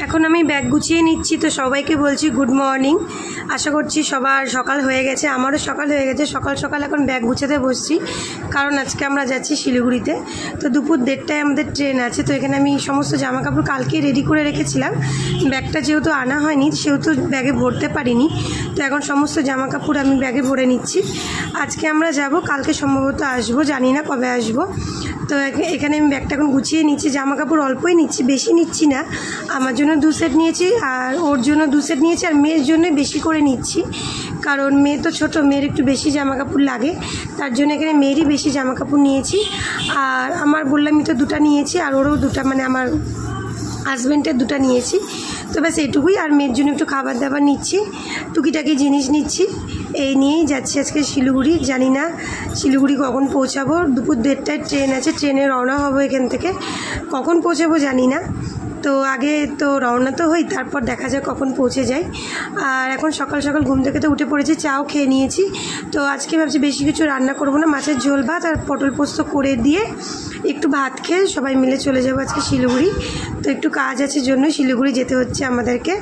এখন আমি ব্যাগ গুছিয়ে নিচ্ছি। তো সবাইকে বলছি গুড মর্নিং। আশা করছি সবার সকাল হয়ে গেছে, আমারও সকাল হয়ে গেছে। সকাল সকাল এখন ব্যাগ গুছাতে বসছি, কারণ আজকে আমরা যাচ্ছি শিলিগুড়িতে। তো দুপুর 1:30টায় আমাদের ট্রেন আছে। তো এখানে আমি সমস্ত জামা কাপড় কালকে রেডি করে রেখেছিলাম। ব্যাগটা যেহেতু আনা হয়নি সেহেতু ব্যাগে ভরতে পারিনি। তো এখন সমস্ত জামা কাপড় আমি ব্যাগে ভরে নিচ্ছি। আজকে আমরা যাব, কালকে সম্ভবত আসবো, জানি না কবে আসবো। তো এখানে আমি ব্যাগটা এখন গুছিয়ে নিচ্ছি। জামা কাপড় অল্পই নিচ্ছি, বেশি নিচ্ছি না। আমার জন্য 2 সেট নিয়েছি, আর ওর জন্য 2 সেট নিয়েছি, আর মেয়ের জন্য বেশি করে নিচ্ছি, কারণ মেয়ে তো ছোটো, মেয়ের একটু বেশি জামা কাপড় লাগে। তার জন্য এখানে মেয়েরই বেশি জামা কাপড় নিয়েছি। আর আমার বললামই তো 2টা নিয়েছি, আর ওরও 2টা, মানে আমার হাজব্যান্ডের 2টা নিয়েছি। তো ব্যাস এটুকুই। আর মেয়ের জন্য একটু খাবার দাবার নিচ্ছি, টুকিটাকি জিনিস নিচ্ছি। এই নিয়েই যাচ্ছি আজকে শিলিগুড়ি। জানি না শিলিগুড়ি কখন পৌঁছাবো। দুপুর 1:30টায় ট্রেন আছে, ট্রেনে রওনা হবো এখান থেকে। কখন পৌঁছাবো জানি না। তো আগে তো রওনা তো হই, তারপর দেখা যায় কখন পৌঁছে যাই। আর এখন সকাল সকাল ঘুম থেকে তো উঠে পড়েছি, চাও খেয়ে নিয়েছি। তো আজকে ভাবছি বেশি কিছু রান্না করবো না, মাছের ঝোল ভাত আর পটল পোস্ত করে দিয়ে একটু ভাত খেয়ে সবাই মিলে চলে যাবো আজকে শিলিগুড়ি। তো একটু কাজ আছে জন্য শিলিগুড়ি যেতে হচ্ছে আমাদেরকে।